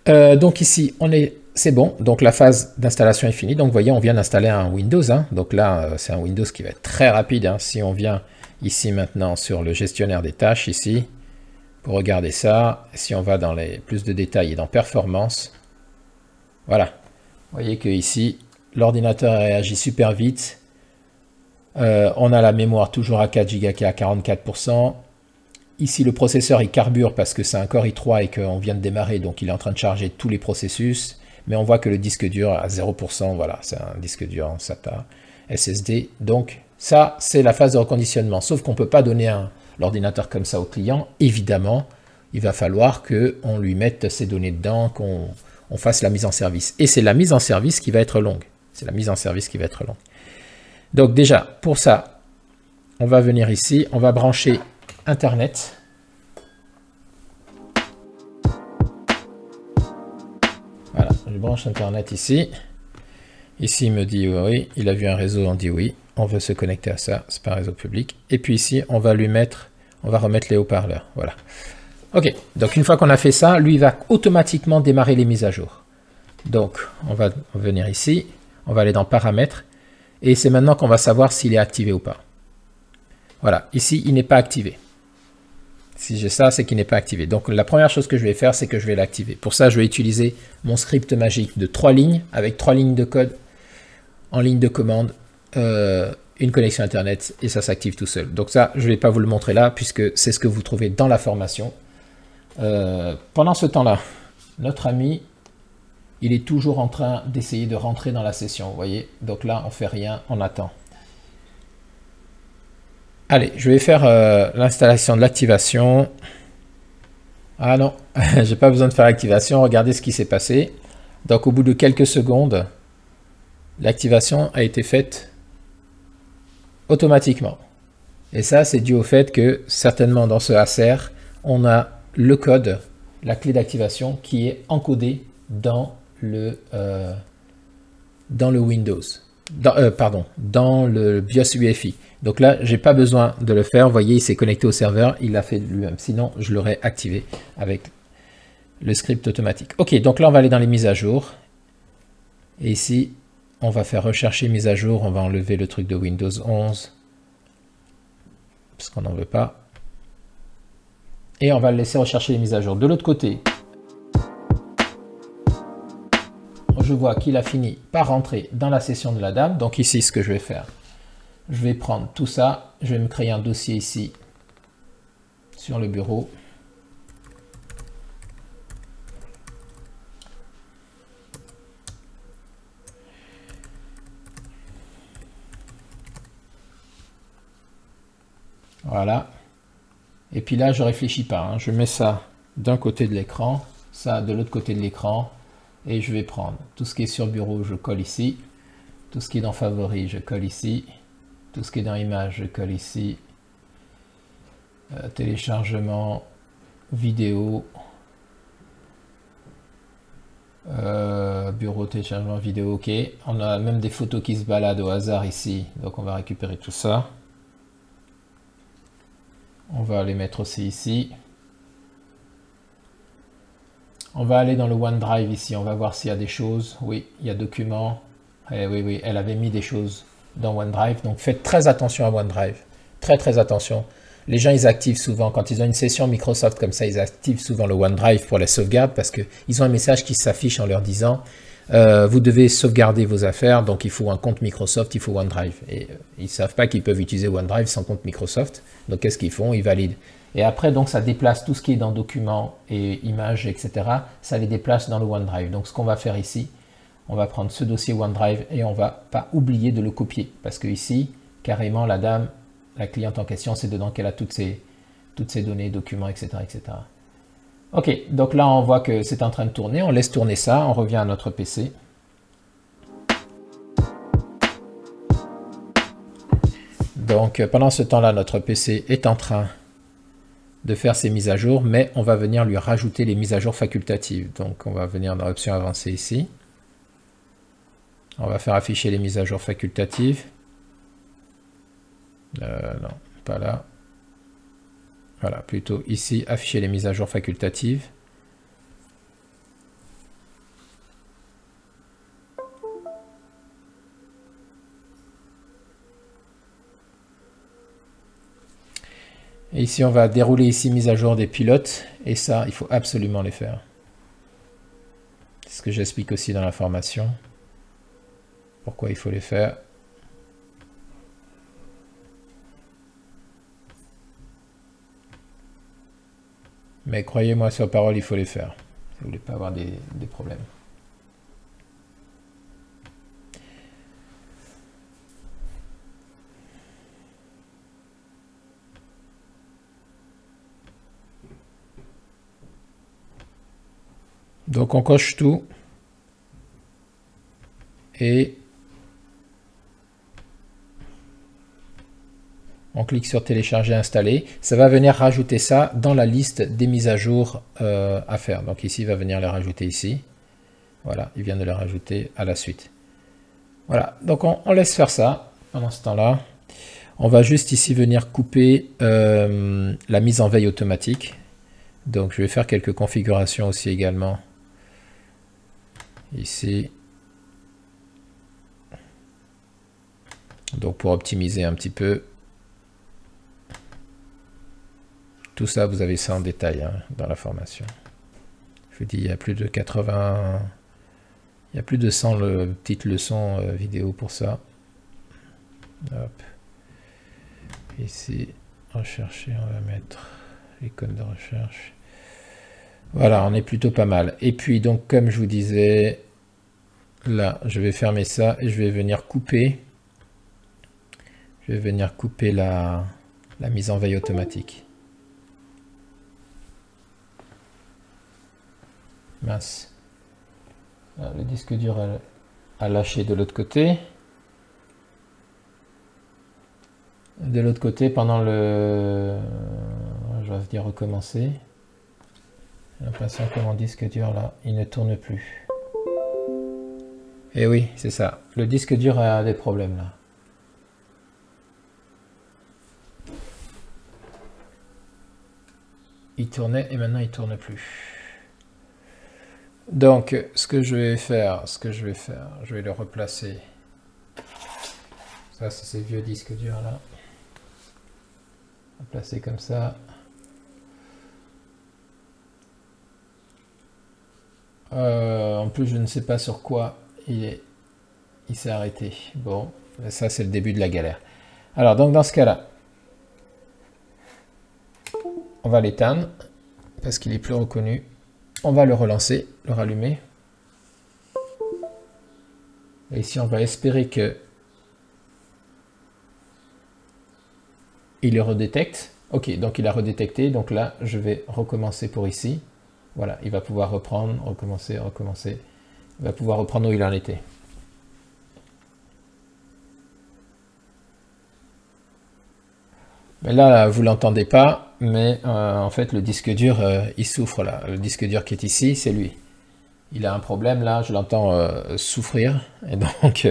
Donc ici, c'est bon. Donc la phase d'installation est finie. Donc vous voyez, on vient d'installer un Windows. Hein. Donc là, c'est un Windows qui va être très rapide. Hein. Si on vient ici maintenant sur le gestionnaire des tâches, ici, pour regarder ça, si on va dans les plus de détails et dans performance, voilà. Vous voyez que ici, l'ordinateur réagit super vite. On a la mémoire toujours à 4 Go qui est à 44%. Ici, le processeur, il carbure parce que c'est un Core i3 et qu'on vient de démarrer, donc il est en train de charger tous les processus. Mais on voit que le disque dur à 0%, voilà, c'est un disque dur en SATA SSD. Donc ça, c'est la phase de reconditionnement. Sauf qu'on ne peut pas donner l'ordinateur comme ça au client. Évidemment, il va falloir qu'on lui mette ses données dedans, qu'on fasse la mise en service. Et c'est la mise en service qui va être longue. C'est la mise en service qui va être longue. Donc déjà, pour ça, on va venir ici, on va brancher Internet. Voilà, je branche Internet ici. Ici, il me dit oui, il a vu un réseau, on dit oui. On veut se connecter à ça, c'est pas un réseau public. Et puis ici, on va remettre les haut-parleurs. Voilà. Ok, donc une fois qu'on a fait ça, lui, il va automatiquement démarrer les mises à jour. Donc, on va venir ici, on va aller dans Paramètres. Et c'est maintenant qu'on va savoir s'il est activé ou pas. Voilà, ici, il n'est pas activé. Si j'ai ça, c'est qu'il n'est pas activé. Donc la première chose que je vais faire, c'est que je vais l'activer. Pour ça, je vais utiliser mon script magique de 3 lignes, avec 3 lignes de code en ligne de commande, une connexion Internet, et ça s'active tout seul. Donc ça, je ne vais pas vous le montrer là, puisque c'est ce que vous trouvez dans la formation. Pendant ce temps-là, notre ami, il est toujours en train d'essayer de rentrer dans la session, vous voyez. Donc là, on ne fait rien, on attend. Allez, je vais faire l'installation de l'activation. Ah non, j'ai pas besoin de faire l'activation. Regardez ce qui s'est passé. Donc au bout de quelques secondes, l'activation a été faite automatiquement. Et ça, c'est dû au fait que certainement dans ce Acer, on a le code, la clé d'activation qui est encodée dans le Windows. Dans le BIOS UEFI. Donc là, j'ai pas besoin de le faire. Vous voyez, il s'est connecté au serveur, il l'a fait lui-même. Sinon, je l'aurais activé avec le script automatique. Ok, donc là, on va aller dans les mises à jour. Et ici, on va faire rechercher mise à jour. On va enlever le truc de Windows 11. Parce qu'on n'en veut pas. Et on va le laisser rechercher les mises à jour. De l'autre côté, je vois qu'il a fini par rentrer dans la session de la dame. Donc ici, ce que je vais faire, je vais prendre tout ça, je vais me créer un dossier ici sur le bureau. Voilà. Et puis là, je réfléchis pas, hein. Je mets ça d'un côté de l'écran, ça de l'autre côté de l'écran. Et je vais prendre tout ce qui est sur bureau, je colle ici. Tout ce qui est dans favoris, je colle ici. Tout ce qui est dans images, je colle ici. Téléchargement, vidéo. Bureau, téléchargement, vidéo, ok. On a même des photos qui se baladent au hasard ici. Donc on va récupérer tout ça. On va les mettre aussi ici. On va aller dans le OneDrive ici, on va voir s'il y a des choses. Oui, il y a documents. Oui, elle avait mis des choses dans OneDrive. Donc faites très attention à OneDrive. Très attention. Les gens, ils activent souvent, quand ils ont une session Microsoft comme ça, ils activent souvent le OneDrive pour la sauvegarde parce qu'ils ont un message qui s'affiche en leur disant vous devez sauvegarder vos affaires, donc il faut un compte Microsoft, il faut OneDrive. Et ils ne savent pas qu'ils peuvent utiliser OneDrive sans compte Microsoft. Donc qu'est-ce qu'ils font? Ils valident. Et après, donc, ça déplace tout ce qui est dans documents et images, etc. Ça les déplace dans le OneDrive. Donc, ce qu'on va faire ici, on va prendre ce dossier OneDrive et on ne va pas oublier de le copier. Parce que ici, carrément, la dame, la cliente en question, c'est dedans qu'elle a toutes ces données, documents, etc., etc. Ok, donc là, on voit que c'est en train de tourner. On laisse tourner ça. On revient à notre PC. Donc, pendant ce temps-là, notre PC est en train de faire ses mises à jour, mais on va venir lui rajouter les mises à jour facultatives. Donc on va venir dans l'option avancée ici. On va faire afficher les mises à jour facultatives. Non, pas là. Voilà, plutôt ici, afficher les mises à jour facultatives. Et ici, on va dérouler ici mise à jour des pilotes. Et ça, il faut absolument les faire. C'est ce que j'explique aussi dans la formation. Pourquoi il faut les faire. Mais croyez-moi sur parole, il faut les faire. Si vous voulez pas avoir des problèmes. Donc on coche tout. Et on clique sur télécharger, installer. Ça va venir rajouter ça dans la liste des mises à jour à faire. Donc ici, il va venir les rajouter ici. Voilà, il vient de les rajouter à la suite. Voilà, donc on laisse faire ça pendant ce temps-là. On va juste ici venir couper la mise en veille automatique. Donc je vais faire quelques configurations aussi également. Ici. Donc pour optimiser un petit peu. Tout ça, vous avez ça en détail hein, dans la formation. Je vous dis, il y a plus de 80... Il y a plus de 100 petites leçons vidéo pour ça. Hop. Ici, rechercher, on va mettre l'icône de recherche. Voilà, on est plutôt pas mal. Et puis, donc, comme je vous disais, là, je vais fermer ça et je vais venir couper. Je vais venir couper la mise en veille automatique. Mince. Là, le disque dur a lâché de l'autre côté. De l'autre côté, pendant le... Je vais dire recommencer. J'ai l'impression que mon disque dur, là, il ne tourne plus. Et oui, c'est ça. Le disque dur a des problèmes, là. Il tournait et maintenant il tourne plus. Donc, ce que je vais faire, je vais le replacer. Ça, c'est ces vieux disques durs là. Placer comme ça. En plus, je ne sais pas sur quoi il s'est arrêté. Bon, ça c'est le début de la galère. Alors, donc dans ce cas-là, on va l'éteindre parce qu'il est plus reconnu. On va le relancer, le rallumer. Et ici, on va espérer que il le redétecte. Ok, donc il a redétecté. Donc là, je vais recommencer pour ici. Voilà, il va pouvoir reprendre, recommencer, recommencer. Il va pouvoir reprendre où il en était. Mais là, vous l'entendez pas, mais en fait, le disque dur, il souffre là. Le disque dur qui est ici, c'est lui. Il a un problème là, je l'entends souffrir, et donc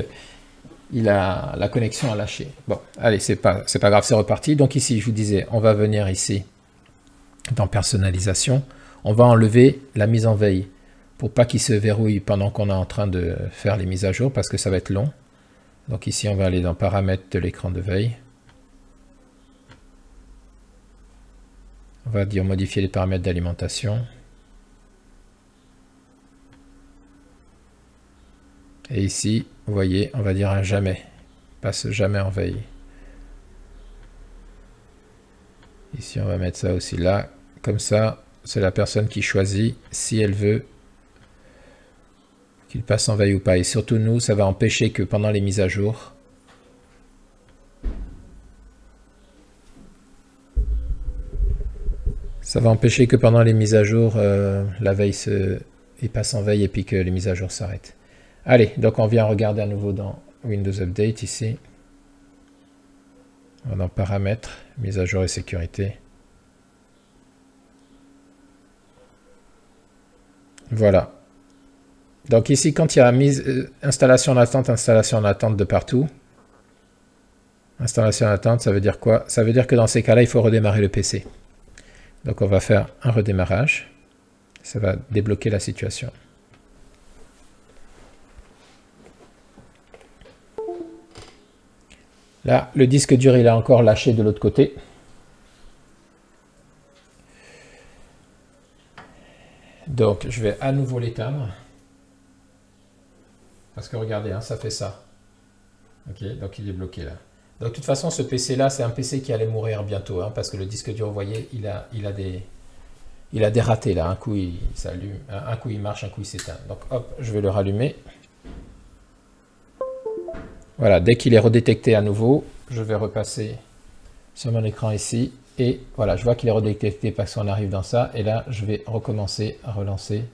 la connexion a lâché. Bon, allez, c'est pas grave, c'est reparti. Donc ici, je vous disais, on va venir ici dans personnalisation. On va enlever la mise en veille pour pas qu'il se verrouille pendant qu'on est en train de faire les mises à jour, parce que ça va être long. Donc ici, on va aller dans paramètres de l'écran de veille. On va dire modifier les paramètres d'alimentation. Et ici, vous voyez, on va dire un jamais. Passe jamais en veille. Ici, on va mettre ça aussi là. Comme ça, c'est la personne qui choisit si elle veut qu'il passe en veille ou pas. Et surtout, nous, ça va empêcher que pendant les mises à jour, la veille il passe en veille et puis que les mises à jour s'arrêtent. Allez, donc on vient regarder à nouveau dans Windows Update ici. On va dans paramètres, mise à jour et sécurité. Voilà. Donc ici, quand il y a installation en attente de partout. Installation en attente, ça veut dire quoi? Ça veut dire que dans ces cas-là, il faut redémarrer le PC. Donc on va faire un redémarrage. Ça va débloquer la situation. Là, le disque dur, il a encore lâché de l'autre côté. Donc, je vais à nouveau l'éteindre. Parce que regardez, hein, ça fait ça. Ok, donc il est bloqué là. Donc, de toute façon, ce PC-là, c'est un PC qui allait mourir bientôt. Hein, parce que le disque dur, vous voyez, il a des ratés là. Un coup, il s'allume. Un coup, il marche, un coup, il s'éteint. Donc, hop, je vais le rallumer. Voilà, dès qu'il est redétecté à nouveau, je vais repasser sur mon écran ici. Et voilà, je vois qu'il est redétecté parce qu'on arrive dans ça. Et là, je vais recommencer à relancer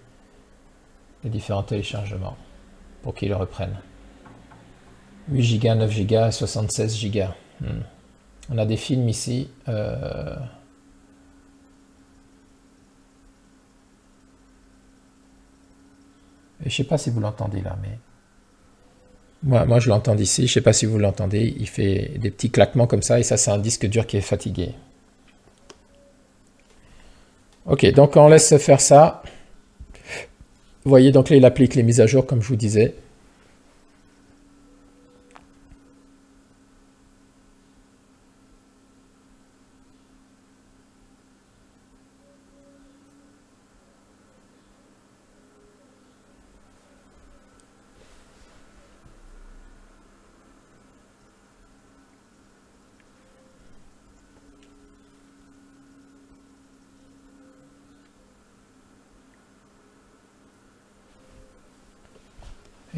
les différents téléchargements pour qu'il reprenne. 8 Go, 9 Go, 76 Go. On a des films ici. Et je ne sais pas si vous l'entendez là, mais... Moi, je l'entends d'ici. Je ne sais pas si vous l'entendez. Il fait des petits claquements comme ça. Et ça, c'est un disque dur qui est fatigué. Ok, donc on laisse faire ça. Vous voyez, donc là, il applique les mises à jour, comme je vous disais.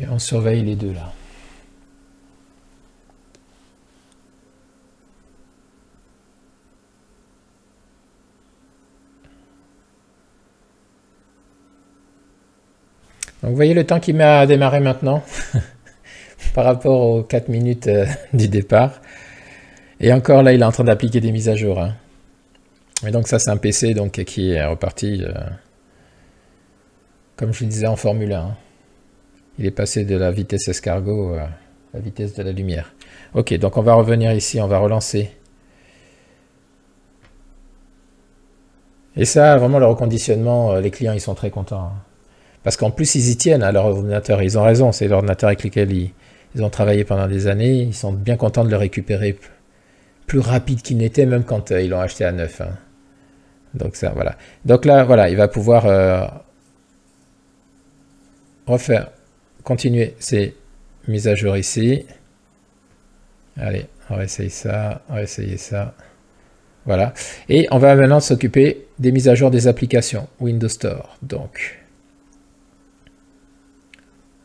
Et on surveille les deux là. Donc vous voyez le temps qu'il met à démarrer maintenant par rapport aux 4 minutes du départ. Et encore là, il est en train d'appliquer des mises à jour. Hein. Et donc ça, c'est un PC donc, qui est reparti, comme je le disais, en Formule 1. Hein. Il est passé de la vitesse escargot à la vitesse de la lumière. Ok, donc on va revenir ici, on va relancer. Et ça, vraiment, le reconditionnement, les clients, ils sont très contents. Hein. Parce qu'en plus, ils y tiennent à leur ordinateur. Ils ont raison, c'est l'ordinateur avec lequel ils ont travaillé pendant des années. Ils sont bien contents de le récupérer plus rapide qu'il n'était, même quand ils l'ont acheté à neuf. Hein. Donc ça, voilà. Donc là, voilà, il va pouvoir refaire, continuer ces mises à jour ici. Allez, on va essayer ça, on va essayer ça. Voilà. Et on va maintenant s'occuper des mises à jour des applications Windows Store. Donc,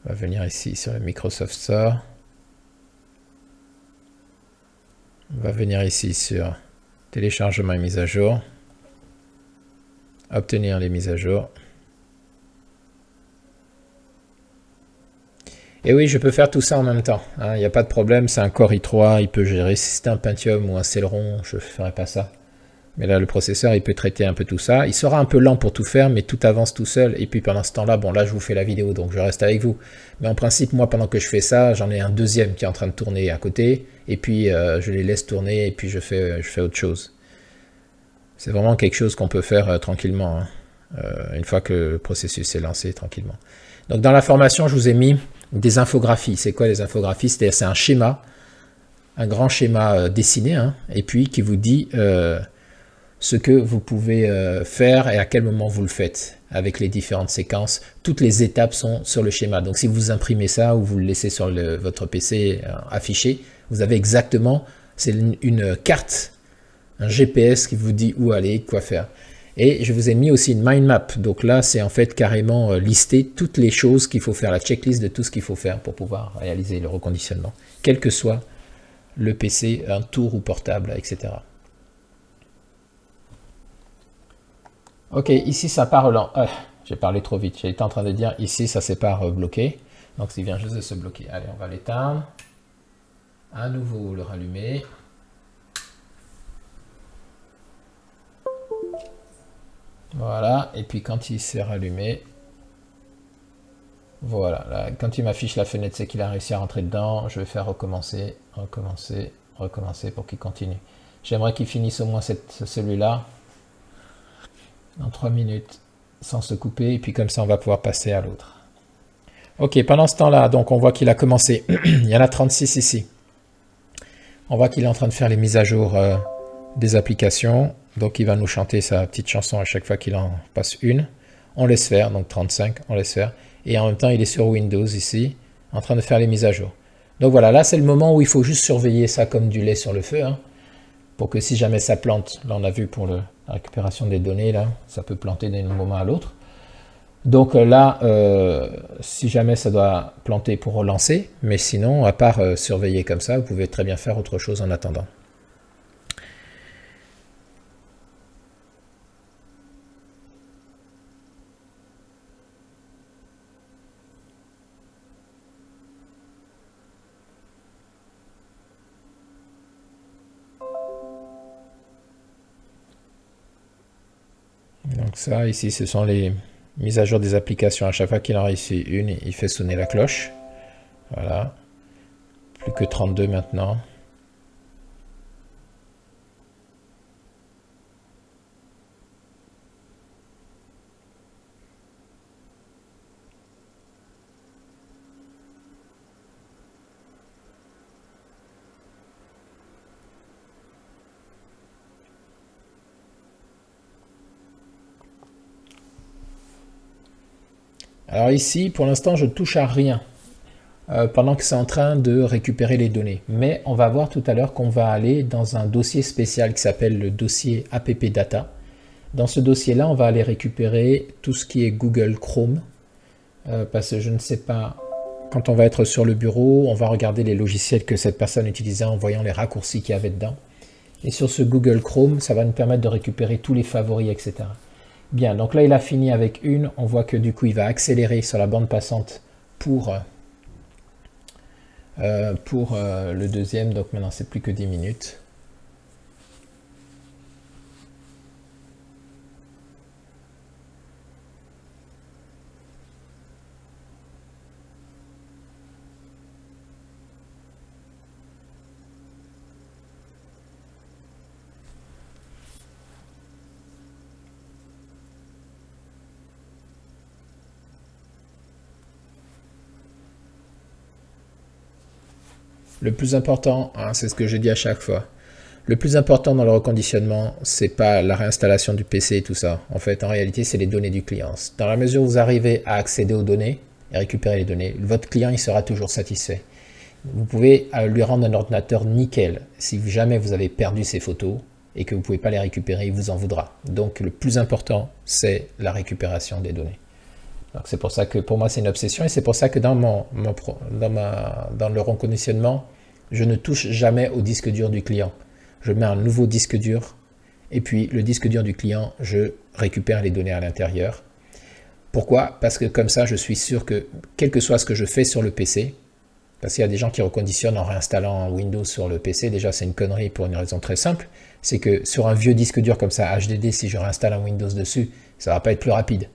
on va venir ici sur le Microsoft Store. On va venir ici sur téléchargement et mise à jour. Obtenir les mises à jour. Et oui, je peux faire tout ça en même temps. Il n'y a pas de problème, c'est un Core i3, il peut gérer. Si c'était un Pentium ou un Celeron, je ne ferai pas ça. Mais là, le processeur, il peut traiter un peu tout ça. Il sera un peu lent pour tout faire, mais tout avance tout seul. Et puis pendant ce temps-là, bon, là, je vous fais la vidéo, donc je reste avec vous. Mais en principe, moi, pendant que je fais ça, j'en ai un deuxième qui est en train de tourner à côté. Et puis, je les laisse tourner et puis je fais autre chose. C'est vraiment quelque chose qu'on peut faire tranquillement, hein, une fois que le processus est lancé tranquillement. Donc, dans la formation, je vous ai mis des infographies. C'est quoi les infographies? C'est un schéma, un grand schéma dessiné, hein, et puis qui vous dit ce que vous pouvez faire et à quel moment vous le faites avec les différentes séquences. Toutes les étapes sont sur le schéma. Donc si vous imprimez ça ou vous le laissez sur votre PC affiché, vous avez exactement, c'est une carte, un GPS qui vous dit où aller, quoi faire. Et je vous ai mis aussi une mind map. Donc là, c'est en fait carrément lister toutes les choses qu'il faut faire, la checklist de tout ce qu'il faut faire pour pouvoir réaliser le reconditionnement, quel que soit le PC, un tour ou portable, etc. Ok, ici ça part lent. J'ai parlé trop vite. J'étais en train de dire ici ça s'est pas bloqué. Donc il vient juste de se bloquer. Allez, on va l'éteindre. À nouveau le rallumer. Voilà, et puis quand il s'est rallumé, voilà, là, quand il m'affiche la fenêtre, c'est qu'il a réussi à rentrer dedans. Je vais faire recommencer, recommencer, recommencer pour qu'il continue. J'aimerais qu'il finisse au moins celui-là dans 3 minutes sans se couper, et puis comme ça on va pouvoir passer à l'autre. Ok, pendant ce temps-là, donc on voit qu'il a commencé, il y en a 36 ici. On voit qu'il est en train de faire les mises à jour des applications. Donc il va nous chanter sa petite chanson à chaque fois qu'il en passe une. on laisse faire, donc 35, on laisse faire. Et en même temps, il est sur Windows ici, en train de faire les mises à jour. Donc voilà, là c'est le moment où il faut juste surveiller ça comme du lait sur le feu, hein, pour que si jamais ça plante, là on a vu pour la récupération des données, là, ça peut planter d'un moment à l'autre. Donc là, si jamais ça doit planter pour relancer, mais sinon, à part surveiller comme ça, vous pouvez très bien faire autre chose en attendant. Donc ça, ici, ce sont les mises à jour des applications. À chaque fois qu'il en réussit une, il fait sonner la cloche. Voilà. Plus que 32 maintenant. Alors ici, pour l'instant, je ne touche à rien pendant que c'est en train de récupérer les données. Mais on va voir tout à l'heure qu'on va aller dans un dossier spécial qui s'appelle le dossier app data. Dans ce dossier-là, on va aller récupérer tout ce qui est Google Chrome. Parce que je ne sais pas, quand on va être sur le bureau, on va regarder les logiciels que cette personne utilisait en voyant les raccourcis qu'il y avait dedans. Et sur ce Google Chrome, ça va nous permettre de récupérer tous les favoris, etc. Bien, donc là il a fini avec une, on voit que du coup il va accélérer sur la bande passante pour le deuxième, donc maintenant c'est plus que 10 minutes. Le plus important, hein, c'est ce que j'ai dit à chaque fois, le plus important dans le reconditionnement, c'est pas la réinstallation du PC et tout ça. En fait, en réalité, c'est les données du client. Dans la mesure où vous arrivez à accéder aux données et récupérer les données, votre client il sera toujours satisfait. Vous pouvez lui rendre un ordinateur nickel. Si jamais vous avez perdu ces photos et que vous ne pouvez pas les récupérer, il vous en voudra. Donc le plus important, c'est la récupération des données. C'est pour ça que pour moi c'est une obsession et c'est pour ça que dans le reconditionnement, je ne touche jamais au disque dur du client. Je mets un nouveau disque dur et puis le disque dur du client, je récupère les données à l'intérieur. Pourquoi? Parce que comme ça, je suis sûr que quel que soit ce que je fais sur le PC, parce qu'il y a des gens qui reconditionnent en réinstallant Windows sur le PC, déjà c'est une connerie pour une raison très simple, c'est que sur un vieux disque dur comme ça, HDD, si je réinstalle un Windows dessus, ça va pas être plus rapide.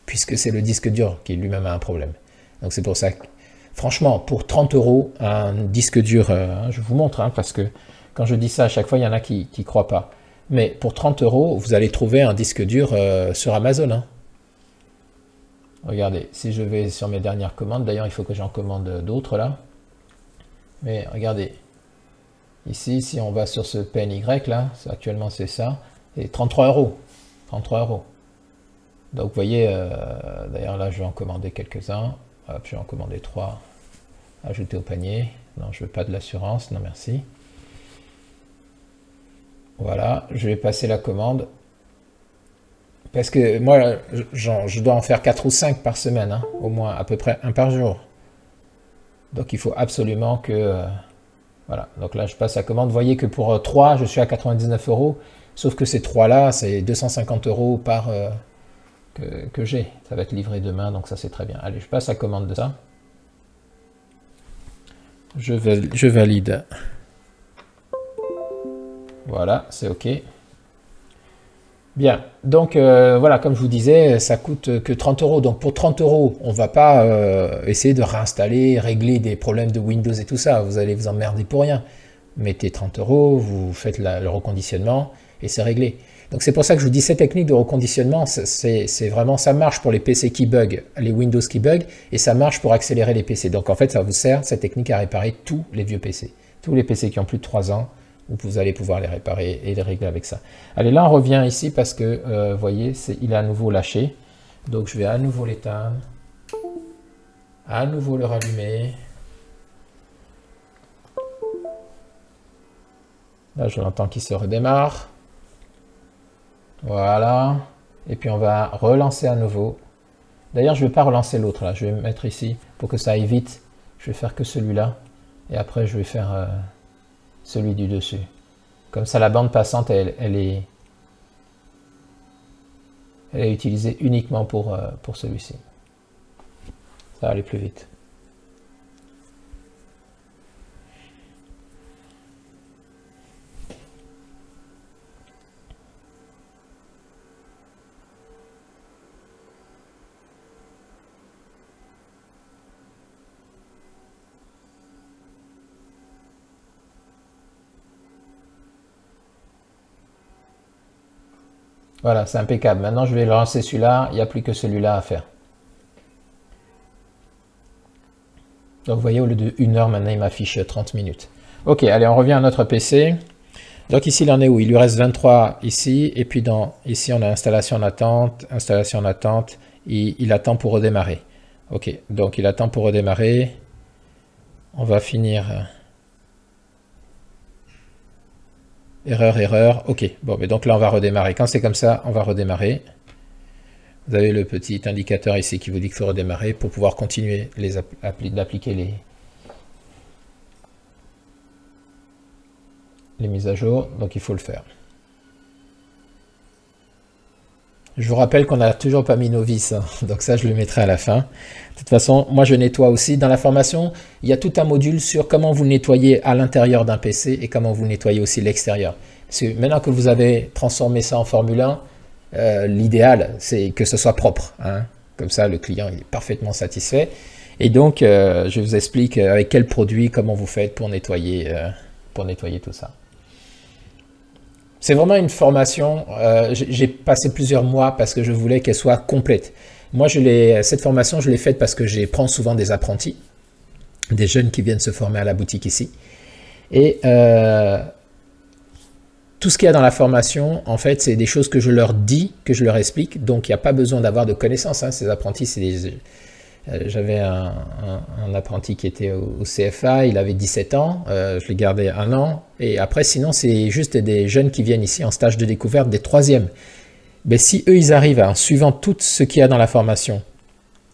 Puisque c'est le disque dur qui lui-même a un problème. Donc c'est pour ça que, franchement, pour 30 €, un disque dur, je vous montre, hein, parce que quand je dis ça, à chaque fois, il y en a qui ne croient pas. Mais pour 30 €, vous allez trouver un disque dur sur Amazon. Hein. Regardez, si je vais sur mes dernières commandes, d'ailleurs, il faut que j'en commande d'autres là. Mais regardez, ici, si on va sur ce PNY là, actuellement c'est ça, et 33 €. 33 €. Donc vous voyez, d'ailleurs là je vais en commander quelques-uns, hop, je vais en commander 3, ajouter au panier, non je veux pas de l'assurance, non merci. Voilà, je vais passer la commande, parce que moi je dois en faire 4 ou 5 par semaine, hein, au moins à peu près un par jour. Donc il faut absolument que, voilà, donc là je passe la commande, vous voyez que pour 3 je suis à 99 €, sauf que ces 3 là c'est 250 € par... que j'ai. Ça va être livré demain, donc ça c'est très bien. Allez, je passe la commande de ça. Je valide. Voilà, c'est OK. Bien, donc voilà, comme je vous disais, ça coûte que 30 €. Donc pour 30 €, on ne va pas essayer de réinstaller, régler des problèmes de Windows et tout ça. Vous allez vous emmerder pour rien. Mettez 30 €, vous faites le reconditionnement et c'est réglé. Donc c'est pour ça que je vous dis, ces techniques de reconditionnement, c'est vraiment, ça marche pour les PC qui bug, les Windows qui bug, et ça marche pour accélérer les PC. Donc en fait, ça vous sert, cette technique, à réparer tous les vieux PC. Tous les PC qui ont plus de 3 ans, vous allez pouvoir les réparer et les régler avec ça. Allez, là on revient ici parce que, vous voyez, il a à nouveau lâché. Donc je vais à nouveau l'éteindre, à nouveau le rallumer. Là je l'entends qui se redémarre. Voilà. Et puis on va relancer à nouveau. D'ailleurs je ne vais pas relancer l'autre là, je vais me mettre ici pour que ça aille vite. Je vais faire que celui-là. Et après je vais faire celui du dessus. Comme ça la bande passante elle est utilisée uniquement pour celui-ci. Ça va aller plus vite. Voilà, c'est impeccable. Maintenant, je vais lancer celui-là. Il n'y a plus que celui-là à faire. Donc, vous voyez, au lieu de 1 heure, maintenant, il m'affiche 30 minutes. Ok, allez, on revient à notre PC. Donc, ici, il en est où? Il lui reste 23 ici. Et puis, ici, on a installation en attente. Installation en attente. Il attend pour redémarrer. Ok, donc, il attend pour redémarrer. On va finir... Erreur. Ok, bon, mais donc là, on va redémarrer. Quand c'est comme ça, on va redémarrer. Vous avez le petit indicateur ici qui vous dit qu'il faut redémarrer pour pouvoir continuer d'appliquer les mises à jour. Donc, il faut le faire. Je vous rappelle qu'on n'a toujours pas mis nos vis, hein. Donc ça, je le mettrai à la fin. De toute façon, moi, je nettoie aussi. Dans la formation, il y a tout un module sur comment vous nettoyez à l'intérieur d'un PC et comment vous nettoyez aussi l'extérieur. Parce que maintenant que vous avez transformé ça en Formule 1, l'idéal, c'est que ce soit propre, hein. Comme ça, le client il est parfaitement satisfait. Et donc, je vous explique avec quel produit, comment vous faites pour nettoyer tout ça. C'est vraiment une formation, j'ai passé plusieurs mois parce que je voulais qu'elle soit complète. Moi, cette formation, je l'ai faite parce que je prends souvent des apprentis, des jeunes qui viennent se former à la boutique ici. Et tout ce qu'il y a dans la formation, en fait, c'est des choses que je leur dis, que je leur explique. Donc, il n'y a pas besoin d'avoir de connaissances, hein. Ces apprentis, c'est des... J'avais un apprenti qui était au CFA, il avait 17 ans, je l'ai gardé 1 an, et après sinon c'est juste des jeunes qui viennent ici en stage de découverte des 3e. Mais si eux ils arrivent, en suivant tout ce qu'il y a dans la formation,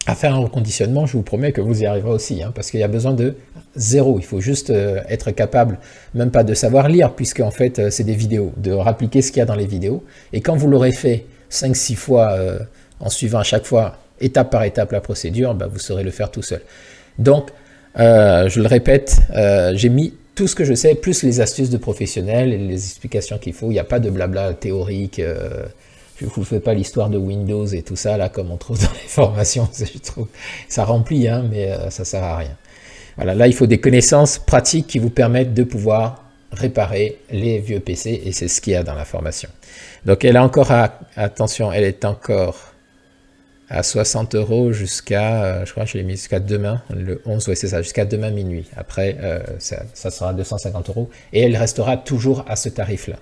à faire un reconditionnement, je vous promets que vous y arriverez aussi, hein, parce qu'il y a besoin de 0, il faut juste être capable, même pas de savoir lire, puisque en fait c'est des vidéos, de rappliquer ce qu'il y a dans les vidéos, et quand vous l'aurez fait 5-6 fois en suivant à chaque fois étape par étape la procédure, bah, vous saurez le faire tout seul. Donc, je le répète, j'ai mis tout ce que je sais, plus les astuces de professionnels et les explications qu'il faut. Il n'y a pas de blabla théorique. Je ne vous fais pas l'histoire de Windows et tout ça, là, comme on trouve dans les formations. Je trouve, ça remplit, hein, mais ça ne sert à rien. Voilà, là, il faut des connaissances pratiques qui vous permettent de pouvoir réparer les vieux PC, et c'est ce qu'il y a dans la formation. Donc, elle a encore, attention, elle est encore... à 60 € jusqu'à, je crois que je l'ai mis jusqu'à demain, le 11, ouais c'est ça, jusqu'à demain minuit. Après, ça sera 250 € et elle restera toujours à ce tarif-là.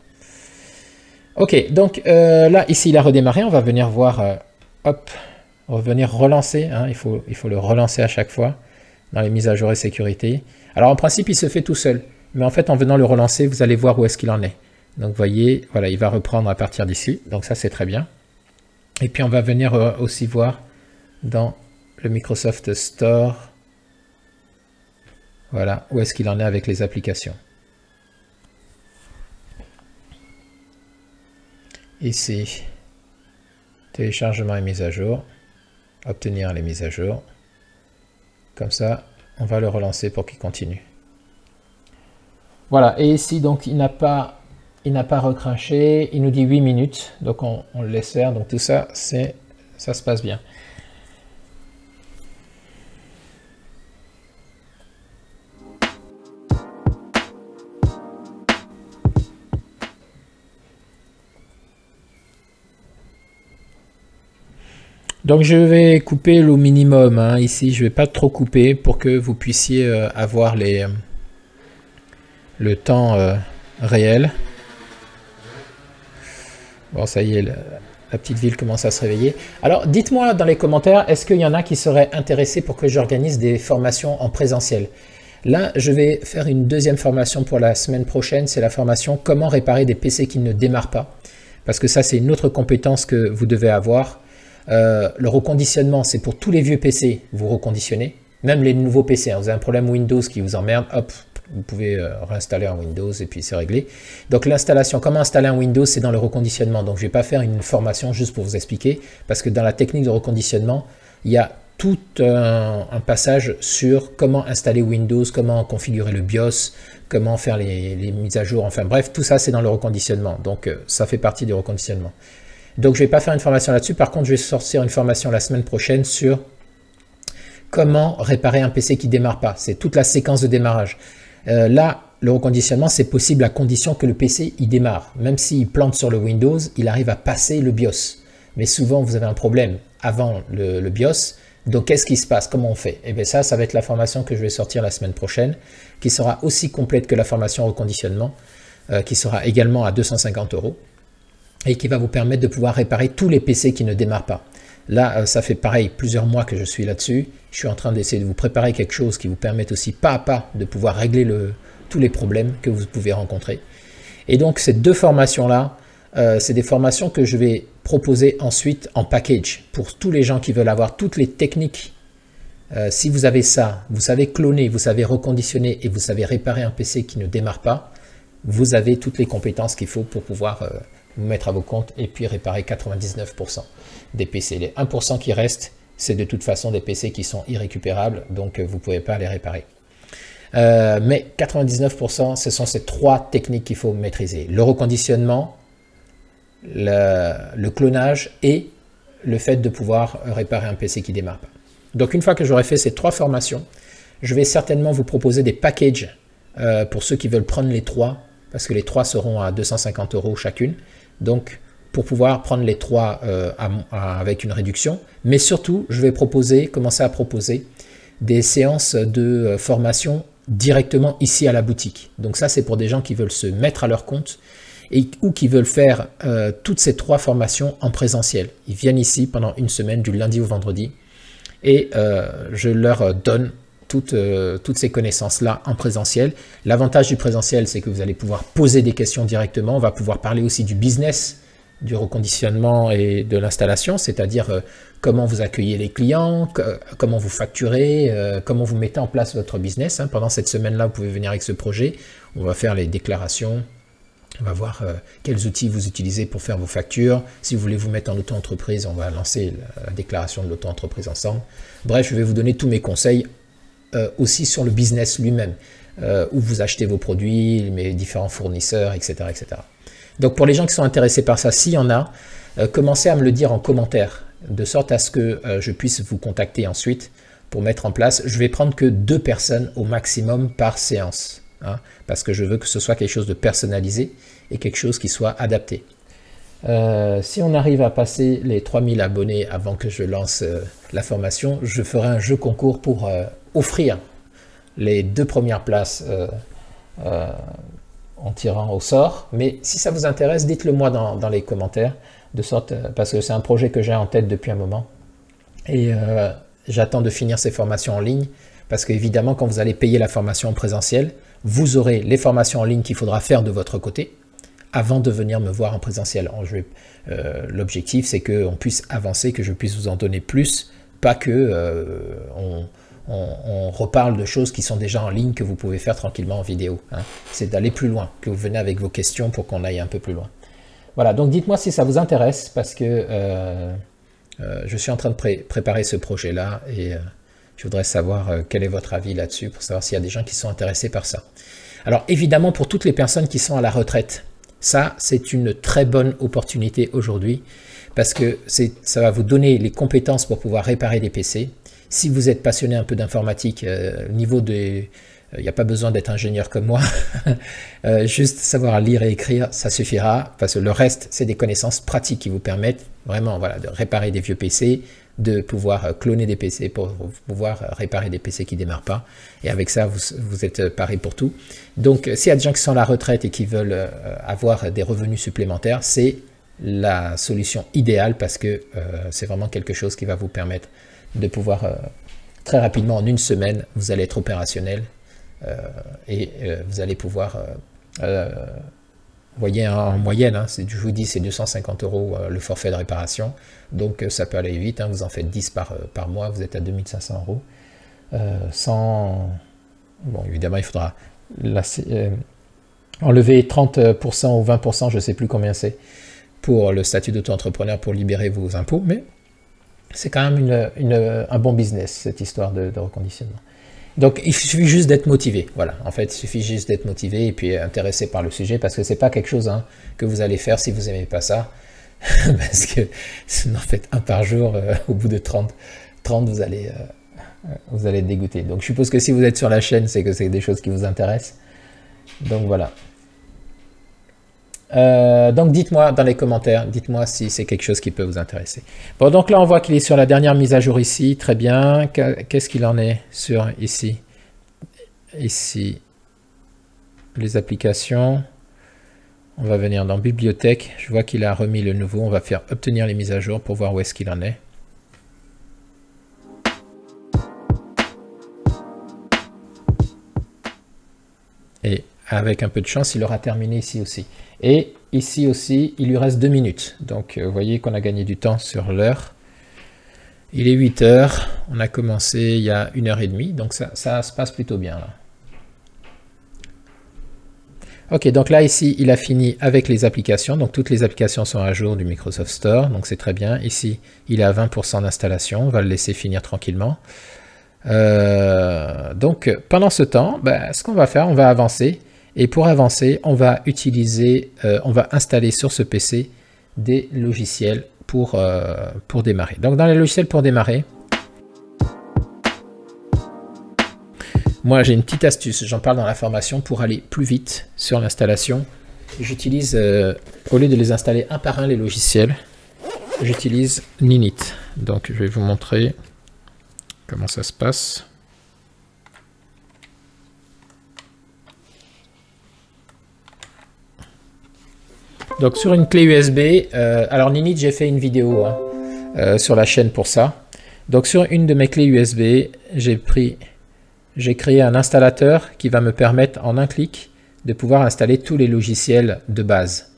Ok, donc là, ici, il a redémarré. On va venir voir, hop, on va venir relancer, hein, il faut le relancer à chaque fois dans les mises à jour et sécurité. Alors, en principe, il se fait tout seul, mais en fait, en venant le relancer, vous allez voir où est-ce qu'il en est. Donc, vous voyez, voilà, il va reprendre à partir d'ici, donc ça, c'est très bien. Et puis on va venir aussi voir dans le Microsoft Store, voilà, où est-ce qu'il en est avec les applications. Ici, téléchargement et mise à jour, obtenir les mises à jour. Comme ça, on va le relancer pour qu'il continue. Voilà, et ici, donc, il n'a pas recraché, il nous dit 8 minutes, donc on le laisse faire, donc tout ça, ça se passe bien. Donc je vais couper au minimum, hein, ici, je ne vais pas trop couper pour que vous puissiez avoir le temps réel. Bon, ça y est, la petite ville commence à se réveiller. Alors, dites-moi dans les commentaires, est-ce qu'il y en a qui seraient intéressés pour que j'organise des formations en présentiel? Là, je vais faire une deuxième formation pour la semaine prochaine. C'est la formation « Comment réparer des PC qui ne démarrent pas ». Parce que ça, c'est une autre compétence que vous devez avoir. Le reconditionnement, c'est pour tous les vieux PC, vous reconditionnez. Même les nouveaux PC, hein. Vous avez un problème Windows qui vous emmerde, hop, vous pouvez réinstaller un Windows et puis c'est réglé. Donc l'installation, comment installer un Windows, c'est dans le reconditionnement. Donc je ne vais pas faire une formation juste pour vous expliquer, parce que dans la technique de reconditionnement, il y a tout un passage sur comment installer Windows, comment configurer le BIOS, comment faire les mises à jour, enfin bref, tout ça c'est dans le reconditionnement. Donc ça fait partie du reconditionnement. Donc je ne vais pas faire une formation là-dessus, par contre je vais sortir une formation la semaine prochaine sur comment réparer un PC qui ne démarre pas. C'est toute la séquence de démarrage. Là, le reconditionnement, c'est possible à condition que le PC il démarre. Même s'il plante sur le Windows, il arrive à passer le BIOS. Mais souvent, vous avez un problème avant le BIOS. Donc, qu'est-ce qui se passe? Comment on fait? Et bien ça va être la formation que je vais sortir la semaine prochaine, qui sera aussi complète que la formation reconditionnement, qui sera également à 250 € et qui va vous permettre de pouvoir réparer tous les PC qui ne démarrent pas. Là, ça fait pareil, plusieurs mois que je suis là-dessus. Je suis en train d'essayer de vous préparer quelque chose qui vous permette aussi pas à pas de pouvoir régler tous les problèmes que vous pouvez rencontrer. Et donc, ces deux formations-là, c'est des formations que je vais proposer ensuite en package pour tous les gens qui veulent avoir toutes les techniques. Si vous avez ça, vous savez cloner, vous savez reconditionner et vous savez réparer un PC qui ne démarre pas, vous avez toutes les compétences qu'il faut pour pouvoir vous mettre à vos comptes et puis réparer 99% des PC. Les 1% qui restent, c'est de toute façon des PC qui sont irrécupérables, donc vous ne pouvez pas les réparer. Mais 99%, ce sont ces trois techniques qu'il faut maîtriser. Le reconditionnement, le clonage et le fait de pouvoir réparer un PC qui ne démarre pas. Donc une fois que j'aurai fait ces trois formations, je vais certainement vous proposer des packages pour ceux qui veulent prendre les trois, parce que les trois seront à 250 € chacune. Donc pour pouvoir prendre les trois avec une réduction, mais surtout je vais commencer à proposer des séances de formation directement ici à la boutique. Donc ça c'est pour des gens qui veulent se mettre à leur compte ou qui veulent faire toutes ces trois formations en présentiel. Ils viennent ici pendant une semaine du lundi au vendredi et je leur donne toutes ces connaissances-là en présentiel. L'avantage du présentiel, c'est que vous allez pouvoir poser des questions directement. On va pouvoir parler aussi du business, du reconditionnement et de l'installation, c'est-à-dire comment vous accueillez les clients, comment vous facturez, comment vous mettez en place votre business. Hein. Pendant cette semaine-là, vous pouvez venir avec ce projet. On va faire les déclarations. On va voir quels outils vous utilisez pour faire vos factures. Si vous voulez vous mettre en auto-entreprise, on va lancer la déclaration de l'auto-entreprise ensemble. Bref, je vais vous donner tous mes conseils aussi sur le business lui-même, où vous achetez vos produits, mes différents fournisseurs, etc., etc. Donc pour les gens qui sont intéressés par ça, s'il y en a, commencez à me le dire en commentaire, de sorte à ce que je puisse vous contacter ensuite pour mettre en place. Je vais prendre que 2 personnes au maximum par séance, hein, parce que je veux que ce soit quelque chose de personnalisé et quelque chose qui soit adapté. Si on arrive à passer les 3000 abonnés avant que je lance la formation, je ferai un jeu concours pour offrir les 2 premières places en tirant au sort. Mais si ça vous intéresse, dites-le moi dans les commentaires, de sorte, parce que c'est un projet que j'ai en tête depuis un moment. Et j'attends de finir ces formations en ligne, parce qu'évidemment, quand vous allez payer la formation en présentiel, vous aurez les formations en ligne qu'il faudra faire de votre côté avant de venir me voir en présentiel. L'objectif, c'est qu'on puisse avancer, que je puisse vous en donner plus, pas que on reparle de choses qui sont déjà en ligne, que vous pouvez faire tranquillement en vidéo. Hein. C'est d'aller plus loin, que vous venez avec vos questions pour qu'on aille un peu plus loin. Voilà, donc dites-moi si ça vous intéresse, parce que je suis en train de préparer ce projet-là et je voudrais savoir quel est votre avis là-dessus, pour savoir s'il y a des gens qui sont intéressés par ça. Alors évidemment, pour toutes les personnes qui sont à la retraite, ça c'est une très bonne opportunité aujourd'hui, parce que ça va vous donner les compétences pour pouvoir réparer des PC. Si vous êtes passionné un peu d'informatique, il n'y a pas besoin d'être ingénieur comme moi, juste savoir lire et écrire, ça suffira, parce que le reste, c'est des connaissances pratiques qui vous permettent vraiment de réparer des vieux PC, de pouvoir cloner des PC pour pouvoir réparer des PC qui ne démarrent pas. Et avec ça, vous êtes paré pour tout. Donc, s'il y a des gens qui sont à la retraite et qui veulent avoir des revenus supplémentaires, c'est la solution idéale parce que c'est vraiment quelque chose qui va vous permettre de pouvoir très rapidement, en une semaine, vous allez être opérationnel et vous allez pouvoir, vous voyez en moyenne, hein, je vous dis c'est 250 € le forfait de réparation, donc ça peut aller vite, hein, vous en faites 10 par mois, vous êtes à 2500 €. Sans... Bon, évidemment, il faudra enlever 30% ou 20%, je ne sais plus combien c'est, pour le statut d'auto-entrepreneur pour libérer vos impôts, mais c'est quand même un bon business, cette histoire de reconditionnement. Donc, il suffit juste d'être motivé. Voilà, en fait, il suffit juste d'être motivé et puis intéressé par le sujet, parce que c'est pas quelque chose hein, que vous allez faire si vous n'aimez pas ça, parce que si vous en faites un par jour, au bout de 30 vous allez être dégoûté. Donc, je suppose que si vous êtes sur la chaîne, c'est que c'est des choses qui vous intéressent. Donc, voilà. Donc dites-moi dans les commentaires, dites-moi si c'est quelque chose qui peut vous intéresser. Bon, donc là on voit qu'il est sur la dernière mise à jour ici, très bien. Qu'est-ce qu'il en est sur ici? Ici, les applications. On va venir dans bibliothèque, je vois qu'il a remis le nouveau, on va faire obtenir les mises à jour pour voir où est-ce qu'il en est. Et avec un peu de chance, il aura terminé ici aussi. Et ici aussi, il lui reste 2 minutes. Donc, vous voyez qu'on a gagné du temps sur l'heure. Il est 8 h. On a commencé il y a 1h30. Donc, ça se passe plutôt bien là. Ok, donc là, ici, il a fini avec les applications. Donc, toutes les applications sont à jour du Microsoft Store. Donc, c'est très bien. Ici, il est à 20% d'installation. On va le laisser finir tranquillement. Donc, pendant ce temps, ce qu'on va faire, on va avancer. Et pour avancer, on va installer sur ce PC des logiciels pour démarrer. Donc dans les logiciels pour démarrer, moi j'ai une petite astuce, j'en parle dans la formation pour aller plus vite sur l'installation. J'utilise, au lieu de les installer un par un les logiciels, j'utilise Ninit. Donc je vais vous montrer comment ça se passe. Donc sur une clé USB, alors Ninit, j'ai fait une vidéo hein, sur la chaîne pour ça. Donc sur une de mes clés USB, j'ai créé un installateur qui va me permettre en un clic de pouvoir installer tous les logiciels de base.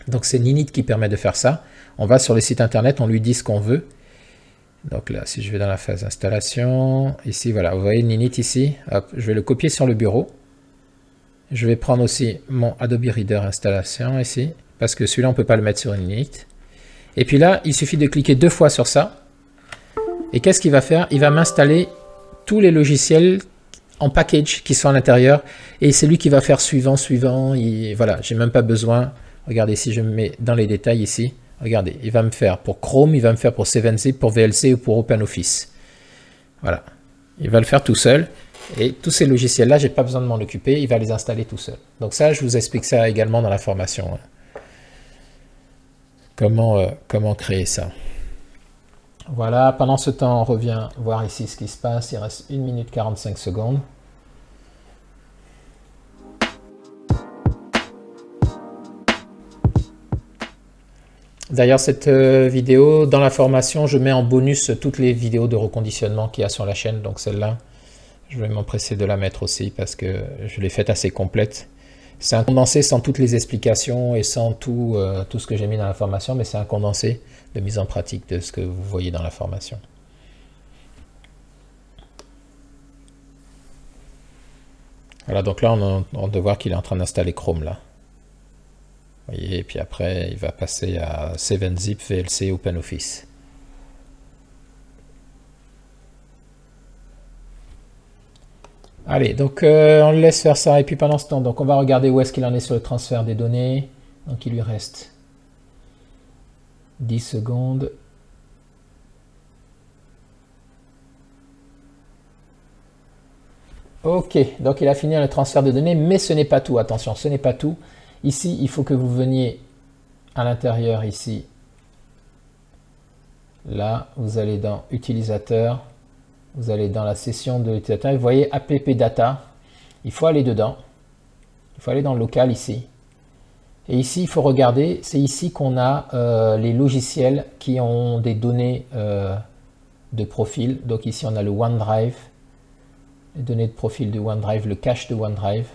Donc c'est Ninit qui permet de faire ça. On va sur le site internet, on lui dit ce qu'on veut. Donc là, si je vais dans la phase installation, ici voilà, vous voyez Ninit ici, hop, je vais le copier sur le bureau. Je vais prendre aussi mon Adobe Reader installation ici, parce que celui-là, on ne peut pas le mettre sur une Ninit. Et puis là, il suffit de cliquer 2 fois sur ça. Et qu'est-ce qu'il va faire? Il va m'installer tous les logiciels en package qui sont à l'intérieur. Et c'est lui qui va faire suivant. Voilà, j'ai même pas besoin. Regardez, si je me mets dans les détails ici, regardez, il va me faire pour Chrome, il va me faire pour 7zip, pour VLC ou pour OpenOffice. Voilà, il va le faire tout seul. Et tous ces logiciels-là, j'ai pas besoin de m'en occuper, il va les installer tout seul. Donc ça, je vous explique ça également dans la formation. Hein. Comment créer ça. Voilà, pendant ce temps, on revient voir ici ce qui se passe. Il reste 1 minute 45 secondes. D'ailleurs, cette vidéo, dans la formation, je mets en bonus toutes les vidéos de reconditionnement qu'il y a sur la chaîne. Donc celle-là, je vais m'empresser de la mettre aussi parce que je l'ai faite assez complète. C'est un condensé sans toutes les explications et sans tout ce que j'ai mis dans la formation, mais c'est un condensé de mise en pratique de ce que vous voyez dans la formation. Voilà, donc là, on doit voir qu'il est en train d'installer Chrome là. Vous voyez, et puis après, il va passer à 7zip, VLC, OpenOffice. Allez, donc on le laisse faire ça, et puis pendant ce temps, donc on va regarder où est-ce qu'il en est sur le transfert des données. Donc il lui reste 10 secondes. Ok, donc il a fini le transfert de données, mais ce n'est pas tout, attention, ce n'est pas tout. Ici, il faut que vous veniez à l'intérieur ici. Là, vous allez dans Utilisateur. Vous allez dans la session de l'utilisateur, vous voyez App Data, il faut aller dedans, il faut aller dans le local ici, Et ici, il faut regarder, c'est ici qu'on a les logiciels qui ont des données de profil. Donc ici, on a le OneDrive, les données de profil de OneDrive, le cache de OneDrive.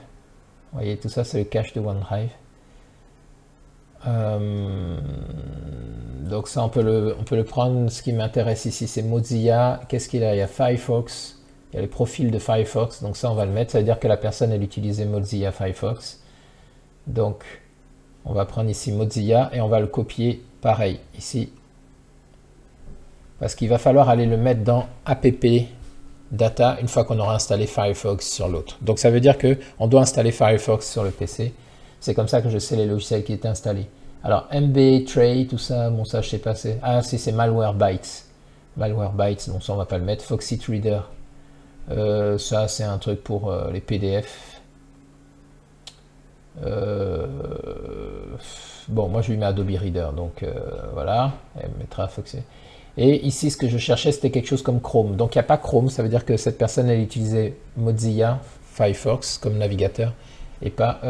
Vous voyez, tout ça, c'est le cache de OneDrive. Donc ça, on peut le prendre. Ce qui m'intéresse ici, c'est Mozilla. Qu'est-ce qu'il a? Il y a Firefox. Il y a le profil de Firefox. Donc ça, on va le mettre. Ça veut dire que la personne, elle utilisait Mozilla Firefox. Donc, on va prendre ici Mozilla et on va le copier pareil ici. Parce qu'il va falloir aller le mettre dans app data une fois qu'on aura installé Firefox sur l'autre. Donc ça veut dire qu'on doit installer Firefox sur le PC. C'est comme ça que je sais les logiciels qui étaient installés. Alors MB, Tray, tout ça, bon ça je sais pas. Ah si, c'est Malwarebytes. Malwarebytes, donc ça on va pas le mettre. Foxit Reader. Ça c'est un truc pour les PDF. Bon, moi je lui mets Adobe Reader, donc voilà, elle mettra Foxy. Et ici, ce que je cherchais, c'était quelque chose comme Chrome. Donc il n'y a pas Chrome, ça veut dire que cette personne, elle utilisait Mozilla Firefox comme navigateur et pas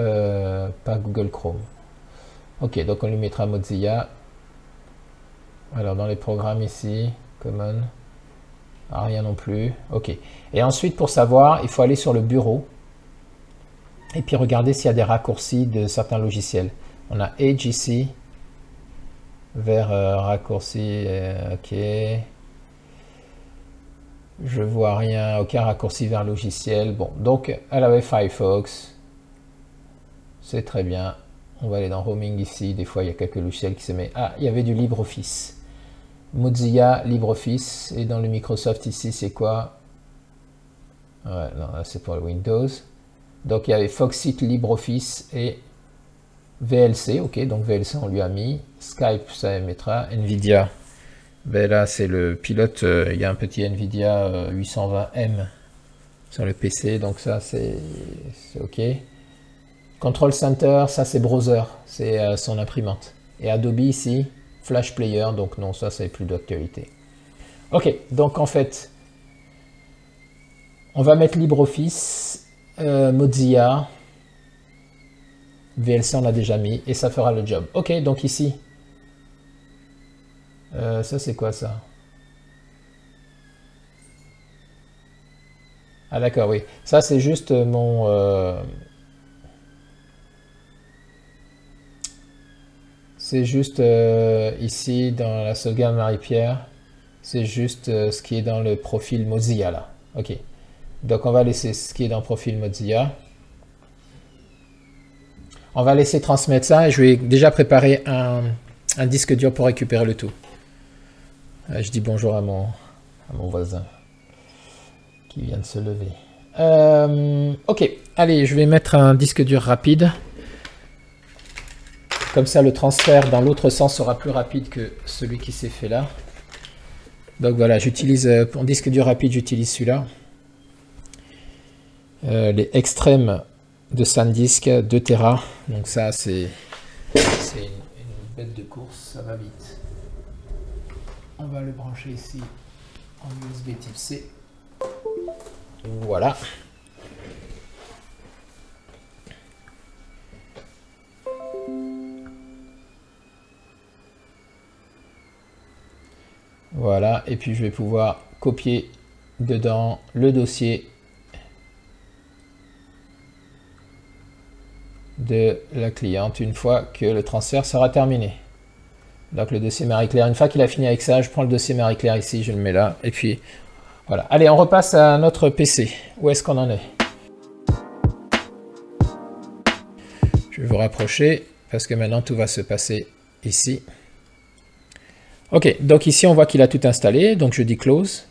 Google Chrome. Ok, donc on lui mettra Mozilla. Alors dans les programmes ici, Common, ah, rien non plus. Ok. Et ensuite, pour savoir, il faut aller sur le bureau. Et puis regarder s'il y a des raccourcis de certains logiciels. On a Edge ici, vers raccourci, ok. Je vois rien, aucun raccourci vers logiciel. Bon, donc elle avait Firefox. C'est très bien. On va aller dans Roaming ici. Des fois, il y a quelques logiciels qui se mettent. Ah, il y avait du LibreOffice. Mozilla, LibreOffice. Et dans le Microsoft ici, c'est quoi? Ouais, non, là c'est pour le Windows. Donc il y avait Foxit, LibreOffice et VLC, ok, donc VLC on lui a mis, Skype ça mettra, Nvidia, ben là c'est le pilote, il y a un petit Nvidia 820M sur le PC, donc ça c'est ok. Control Center, ça c'est browser, c'est son imprimante. Et Adobe ici, Flash Player, donc non, ça c'est plus d'actualité. Ok, donc en fait, on va mettre LibreOffice, Mozilla, VLC on a déjà mis et ça fera le job. Ok, donc ici, ça c'est quoi ça? Ah d'accord, oui. Ça c'est juste mon... c'est juste ici dans la sauvegarde Marie-Pierre. C'est juste ce qui est dans le profil Mozilla là. Ok. Donc on va laisser ce qui est dans le profil Mozilla. On va laisser transmettre ça et je vais déjà préparer un disque dur pour récupérer le tout. Je dis bonjour à mon voisin qui vient de se lever. Ok, allez, je vais mettre un disque dur rapide. Comme ça, le transfert dans l'autre sens sera plus rapide que celui qui s'est fait là. Donc voilà, j'utilise pour disque dur rapide, j'utilise celui-là. Les extrêmes de SanDisk 2 Tera. Donc ça, c'est une bête de course, ça va vite. On va le brancher ici en USB type C. Voilà. Voilà, et puis je vais pouvoir copier dedans le dossier de la cliente une fois que le transfert sera terminé. Donc le dossier Marie-Claire, une fois qu'il a fini avec ça, je prends le dossier Marie-Claire ici, je le mets là, et puis voilà. Allez, on repasse à notre PC. Où est-ce qu'on en est? Je vais vous rapprocher, parce que maintenant tout va se passer ici. Ok, donc ici on voit qu'il a tout installé, donc je dis close.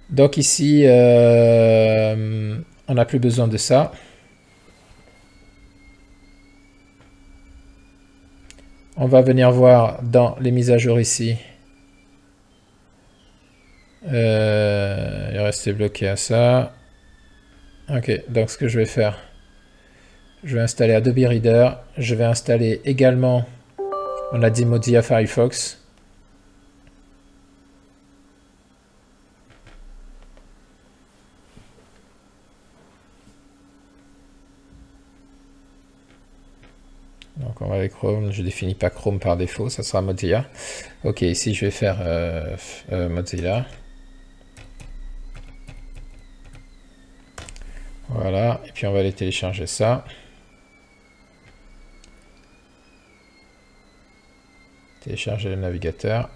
Donc ici, on n'a plus besoin de ça. On va venir voir dans les mises à jour ici. Il est resté bloqué à ça. Ok, donc ce que je vais faire, je vais installer Adobe Reader. Je vais installer également, on a dit Mozilla Firefox. Avec Chrome, je définis pas Chrome par défaut, ça sera Mozilla. Ok, ici je vais faire Mozilla. Voilà, et puis on va aller télécharger ça. Télécharger le navigateur.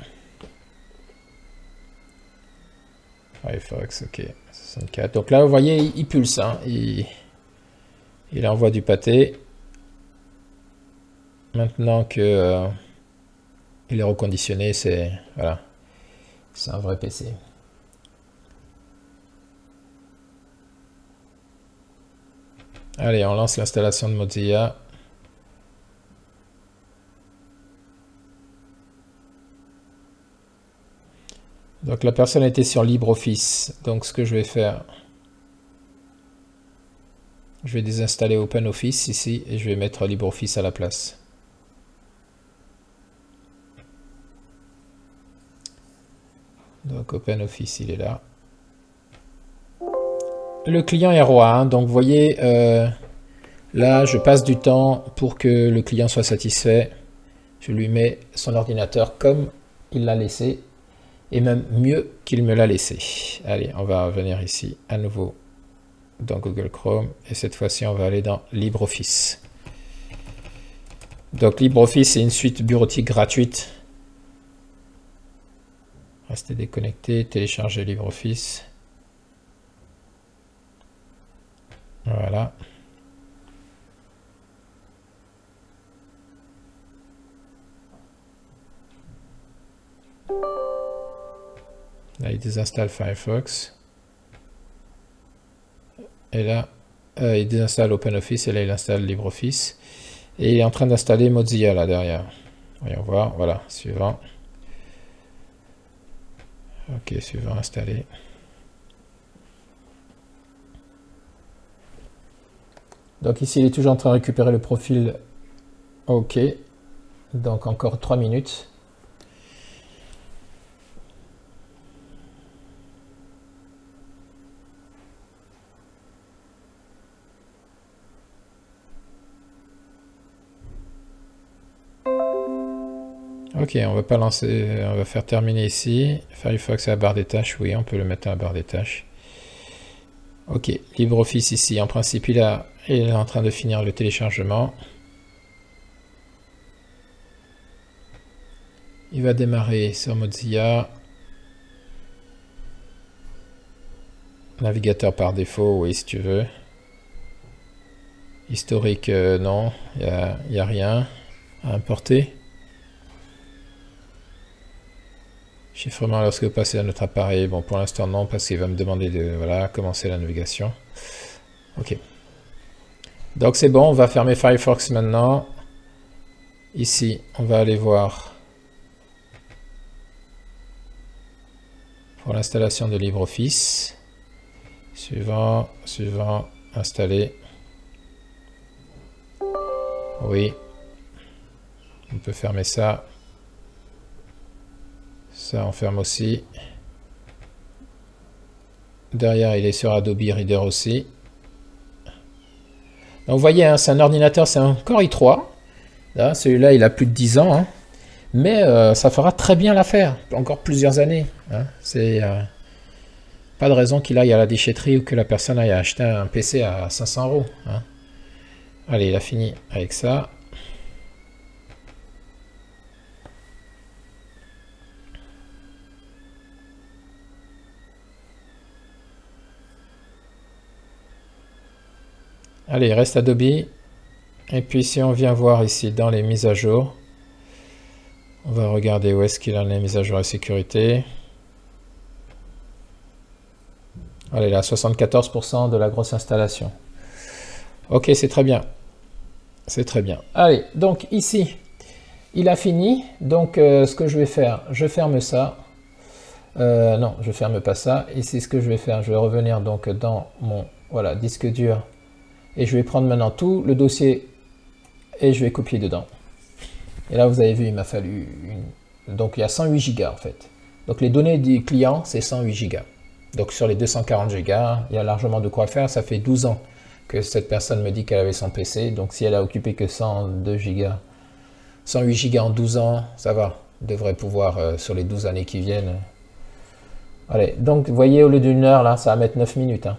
Firefox, ok, 64. Donc là, vous voyez, il pulse, hein, il envoie du pâté. Maintenant que il est reconditionné, c'est voilà, c'est un vrai PC. Allez, on lance l'installation de Mozilla. Donc la personne était sur LibreOffice. Donc ce que je vais faire, je vais désinstaller OpenOffice ici et je vais mettre LibreOffice à la place. Donc OpenOffice, il est là. Le client est roi, hein, donc vous voyez, là je passe du temps pour que le client soit satisfait. Je lui mets son ordinateur comme il l'a laissé, et même mieux qu'il me l'a laissé. Allez, on va revenir ici à nouveau dans Google Chrome, et cette fois-ci on va aller dans LibreOffice. Donc LibreOffice, c'est une suite bureautique gratuite. Restez déconnecté, télécharger LibreOffice. Voilà. Là, il désinstalle Firefox. Et là, il désinstalle OpenOffice et là, il installe LibreOffice. Et il est en train d'installer Mozilla là derrière. Voyons voir. Voilà, suivant. Ok, suivant, installé. Donc ici, il est toujours en train de récupérer le profil. Ok. Donc encore 3 minutes. Ok, on va pas lancer, on va faire terminer ici. Firefox à la barre des tâches, oui, on peut le mettre à la barre des tâches. Ok, LibreOffice ici, en principe, il est en train de finir le téléchargement. Il va démarrer sur Mozilla. Navigateur par défaut, oui, si tu veux. Historique, non, il n'y a rien à importer. Chiffrement lorsque vous passez à notre appareil. Bon, pour l'instant, non, parce qu'il va me demander de voilà, commencer la navigation. Ok. Donc, c'est bon, on va fermer Firefox maintenant. Ici, on va aller voir pour l'installation de LibreOffice. Suivant, suivant, installer. Oui. On peut fermer ça. Ça, on ferme aussi. Derrière, il est sur Adobe Reader aussi. Donc, vous voyez, hein, c'est un ordinateur, c'est un Core i3. Celui-là, il a plus de 10 ans. Hein. Mais ça fera très bien l'affaire. Encore plusieurs années. Hein. C'est pas de raison qu'il aille à la déchetterie ou que la personne aille acheter un PC à 500 €. Hein. Allez, il a fini avec ça. Allez, il reste Adobe. Et puis si on vient voir ici dans les mises à jour, on va regarder où est-ce qu'il en est mises à jour et sécurité. Allez, là, 74% de la grosse installation. Ok, c'est très bien. C'est très bien. Allez, donc ici, il a fini. Donc, ce que je vais faire, je ferme ça. Non, je ferme pas ça. Ici, ce que je vais faire, je vais revenir donc dans mon voilà, disque dur. Et je vais prendre maintenant tout le dossier et je vais copier dedans. Et là, vous avez vu, il m'a fallu donc il y a 108 Go en fait. Donc les données du client, c'est 108 Go. Donc sur les 240 Go, il y a largement de quoi faire. Ça fait 12 ans que cette personne me dit qu'elle avait son PC. Donc si elle a occupé que 102 Go 108 Go en 12 ans, ça va. On devrait pouvoir, sur les 12 années qui viennent. Allez, donc vous voyez, au lieu d'une heure, là, ça va mettre 9 minutes. Hein.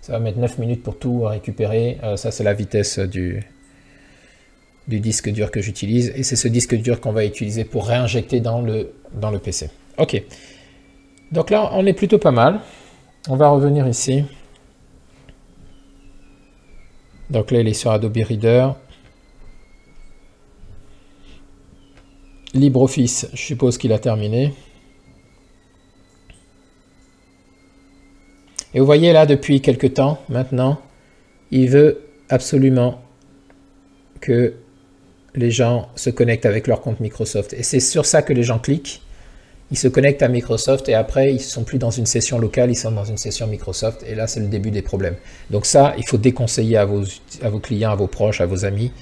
Ça va mettre 9 minutes pour tout récupérer. Ça, c'est la vitesse du disque dur que j'utilise. Et c'est ce disque dur qu'on va utiliser pour réinjecter dans le PC. Ok. Donc là, on est plutôt pas mal. On va revenir ici. Donc là, il est sur Adobe Reader. LibreOffice, je suppose qu'il a terminé. Et vous voyez là, depuis quelques temps, maintenant, il veut absolument que les gens se connectent avec leur compte Microsoft. Et c'est sur ça que les gens cliquent. Ils se connectent à Microsoft et après, ils ne sont plus dans une session locale, ils sont dans une session Microsoft. Et là, c'est le début des problèmes. Donc ça, il faut déconseiller à vos clients, à vos proches, à vos amis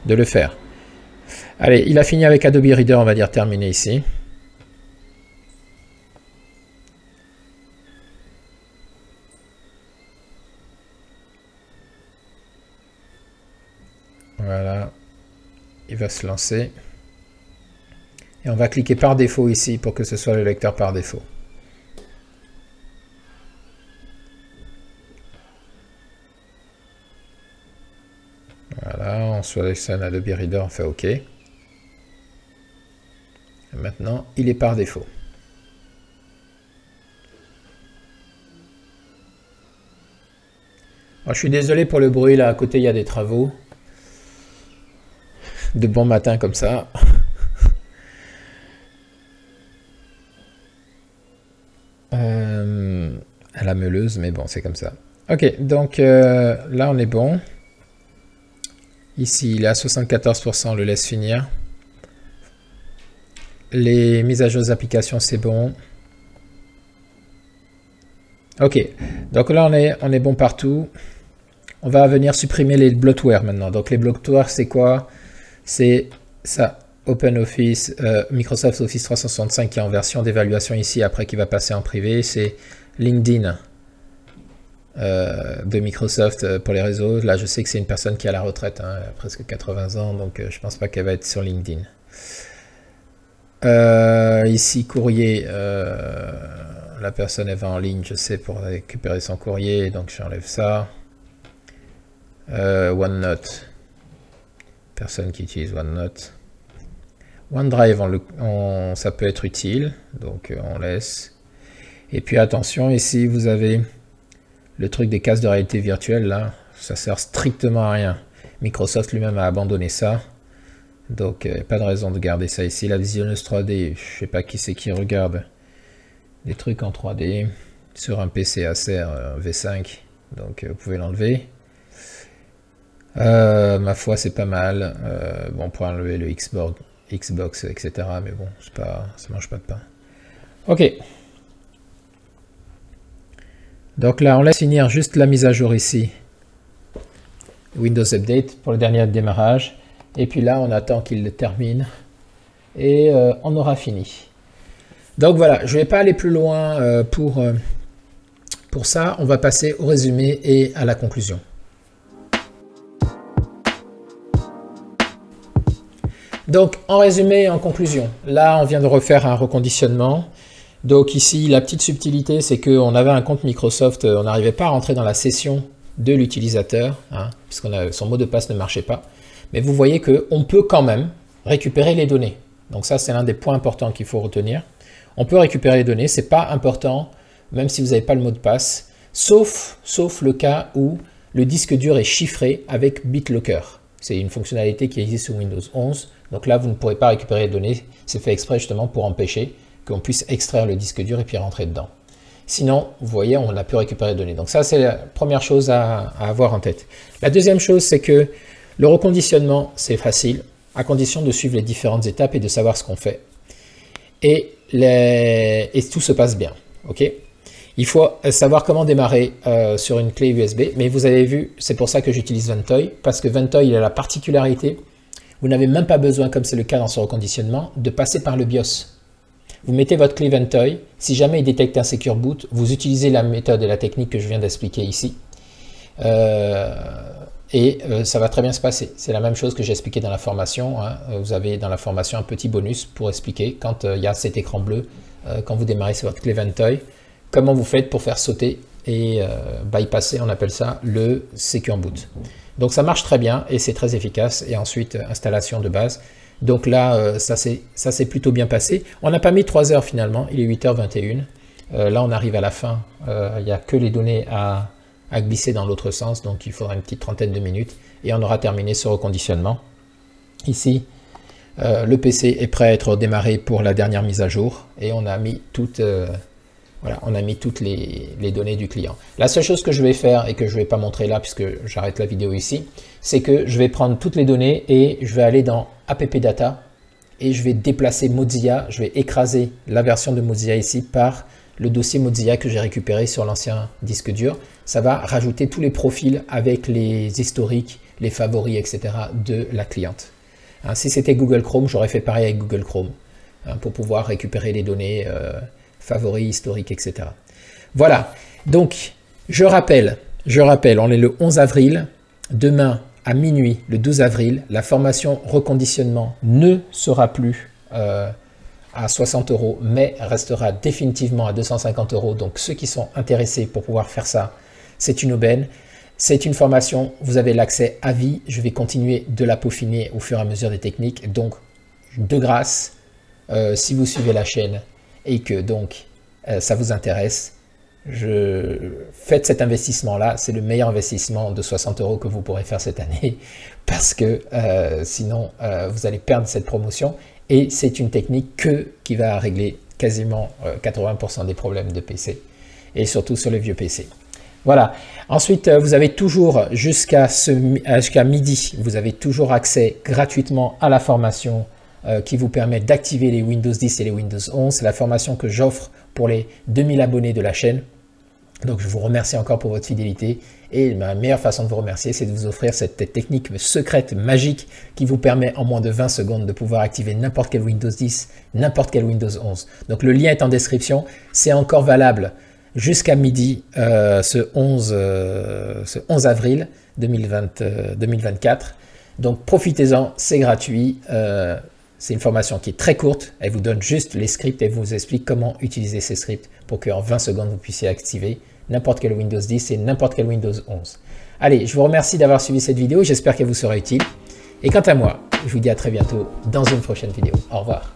de le faire. Allez, il a fini avec Adobe Reader, on va dire terminé ici. Voilà, il va se lancer. Et on va cliquer par défaut ici pour que ce soit le lecteur par défaut. Voilà, on sélectionne Adobe Reader, on fait OK. Et maintenant, il est par défaut. Alors, je suis désolé pour le bruit, là à côté il y a des travaux. De bon matin comme ça. À la meuleuse, mais bon, c'est comme ça. Ok, donc là on est bon. Ici, il est à 74%, on le laisse finir. Les mises à jour des applications, c'est bon. Ok, donc là on est bon partout. On va venir supprimer les bloatware maintenant. Donc les bloatware, c'est quoi? C'est ça, OpenOffice, Microsoft Office 365 qui est en version d'évaluation ici, après qui va passer en privé. C'est LinkedIn de Microsoft pour les réseaux. Là, je sais que c'est une personne qui est à la retraite, hein, presque 80 ans, donc je pense pas qu'elle va être sur LinkedIn. Ici, courrier, la personne elle va en ligne, je sais, pour récupérer son courrier, donc j'enlève ça. OneNote, personne qui utilise OneNote. OneDrive, ça peut être utile, donc on laisse. Et puis attention, ici vous avez le truc des casques de réalité virtuelle, là, ça sert strictement à rien. Microsoft lui-même a abandonné ça, donc pas de raison de garder ça ici. La visionneuse 3D, je sais pas qui c'est qui regarde des trucs en 3D sur un PC Acer V5, donc vous pouvez l'enlever. Ma foi, c'est pas mal. Bon, pour enlever le Xbox, etc. Mais bon, ça mange pas de pain. Ok. Donc là, on laisse finir juste la mise à jour ici. Windows Update pour le dernier démarrage. Et puis là, on attend qu'il le termine. Et on aura fini. Donc voilà, je ne vais pas aller plus loin pour ça. On va passer au résumé et à la conclusion. Donc, en résumé et en conclusion, là, on vient de refaire un reconditionnement. Donc ici, la petite subtilité, c'est qu'on avait un compte Microsoft, on n'arrivait pas à rentrer dans la session de l'utilisateur, hein, puisque son mot de passe ne marchait pas. Mais vous voyez qu'on peut quand même récupérer les données. Donc ça, c'est l'un des points importants qu'il faut retenir. On peut récupérer les données, c'est pas important, même si vous n'avez pas le mot de passe, sauf le cas où le disque dur est chiffré avec BitLocker. C'est une fonctionnalité qui existe sur Windows 11. Donc là, vous ne pourrez pas récupérer les données. C'est fait exprès justement pour empêcher qu'on puisse extraire le disque dur et puis rentrer dedans. Sinon, vous voyez, on a pu récupérer les données. Donc ça, c'est la première chose à avoir en tête. La deuxième chose, c'est que le reconditionnement, c'est facile, à condition de suivre les différentes étapes et de savoir ce qu'on fait. Et tout se passe bien. Okay, il faut savoir comment démarrer sur une clé USB. Mais vous avez vu, c'est pour ça que j'utilise Ventoy, parce que Ventoy, il a la particularité, vous n'avez même pas besoin, comme c'est le cas dans ce reconditionnement, de passer par le BIOS. Vous mettez votre clé Ventoy, si jamais il détecte un Secure Boot, vous utilisez la méthode et la technique que je viens d'expliquer ici. et ça va très bien se passer. C'est la même chose que j'ai expliqué dans la formation, hein. Vous avez dans la formation un petit bonus pour expliquer quand il y a cet écran bleu, quand vous démarrez sur votre clé Venteuil, comment vous faites pour faire sauter et bypasser, on appelle ça le Secure Boot. Donc ça marche très bien et c'est très efficace. Et ensuite, installation de base. Donc là, ça s'est plutôt bien passé. On n'a pas mis 3 heures finalement, il est 8h21. Là, on arrive à la fin, il n'y a que les données à glisser dans l'autre sens, donc il faudra une petite trentaine de minutes et on aura terminé ce reconditionnement. Ici, le PC est prêt à être démarré pour la dernière mise à jour et on a mis toutes, voilà, on a mis toutes les données du client. La seule chose que je vais faire et que je ne vais pas montrer là puisque j'arrête la vidéo ici, c'est que je vais prendre toutes les données et je vais aller dans App Data et je vais déplacer Mozilla, je vais écraser la version de Mozilla ici par le dossier Mozilla que j'ai récupéré sur l'ancien disque dur. Ça va rajouter tous les profils avec les historiques, les favoris, etc. de la cliente. Hein, si c'était Google Chrome, j'aurais fait pareil avec Google Chrome, hein, pour pouvoir récupérer les données favoris, historiques, etc. Voilà, donc je rappelle, on est le 11 avril, demain à minuit, le 12 avril, la formation reconditionnement ne sera plus à 60 €, mais restera définitivement à 250 €. Donc ceux qui sont intéressés pour pouvoir faire ça, c'est une aubaine. C'est une formation, vous avez l'accès à vie. Je vais continuer de la peaufiner au fur et à mesure des techniques. Donc de grâce, si vous suivez la chaîne et que donc ça vous intéresse, faites cet investissement-là. C'est le meilleur investissement de 60 € que vous pourrez faire cette année parce que sinon vous allez perdre cette promotion. Et c'est une technique qui va régler quasiment 80% des problèmes de PC et surtout sur les vieux PC. Voilà. Ensuite, vous avez toujours jusqu'à midi, vous avez toujours accès gratuitement à la formation qui vous permet d'activer les Windows 10 et les Windows 11. C'est la formation que j'offre pour les 2000 abonnés de la chaîne. Donc, je vous remercie encore pour votre fidélité. Et ma meilleure façon de vous remercier, c'est de vous offrir cette technique secrète, magique, qui vous permet en moins de 20 secondes de pouvoir activer n'importe quel Windows 10, n'importe quel Windows 11. Donc, le lien est en description. C'est encore valable jusqu'à midi ce 11 avril 2024. Donc, profitez-en, c'est gratuit. C'est une formation qui est très courte. Elle vous donne juste les scripts et vous explique comment utiliser ces scripts pour qu'en 20 secondes, vous puissiez activer n'importe quel Windows 10 et n'importe quel Windows 11. Allez, je vous remercie d'avoir suivi cette vidéo. J'espère qu'elle vous sera utile. Et quant à moi, je vous dis à très bientôt dans une prochaine vidéo. Au revoir.